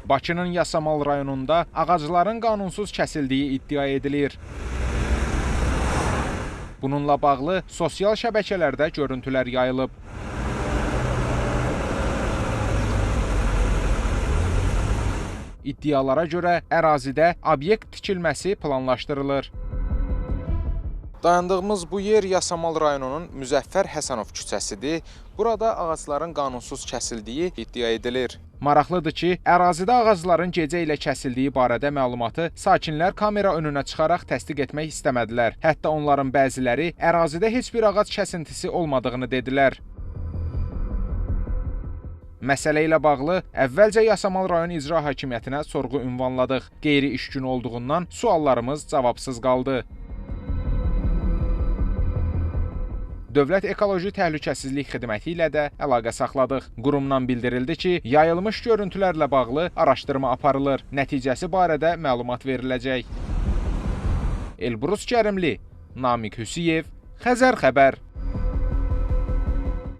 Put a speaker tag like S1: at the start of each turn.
S1: Bakının Yasamal rayonunda ağacların qanunsuz kəsildiyi iddia edilir. Bununla bağlı sosial şəbəkələrdə görüntülər yayılıb. İddialara görə ərazidə obyekt tikilməsi planlaşdırılır. Dayandığımız bu yer Yasamal rayonunun Müzəffər Həsənov küçəsidir. Burada ağacların qanunsuz kəsildiyi iddia edilir. Maraqlıdır ki, ərazidə ağacların gecə ilə kəsildiyi barədə məlumatı sakinlər kamera önünə çıxaraq təsdiq etmək istəmədilər. Hətta onların bəziləri ərazidə heç bir ağac kəsintisi olmadığını dedilər. Məsələ ilə bağlı əvvəlcə Yasamal rayon icra hakimiyyətinə sorğu ünvanladıq. Qeyri-iş günü olduğundan suallarımız cavabsız qaldı. Dövlət Ekoloji Təhlükəsizlik Xidməti ilə də əlaqə saxladıq. Qurumdan bildirildi ki, yayılmış görüntülərlə bağlı araşdırma aparılır. Nəticəsi barədə məlumat veriləcək. Elbrus Kərimli, Namiq Hüsiyev, Xəzər xəbər.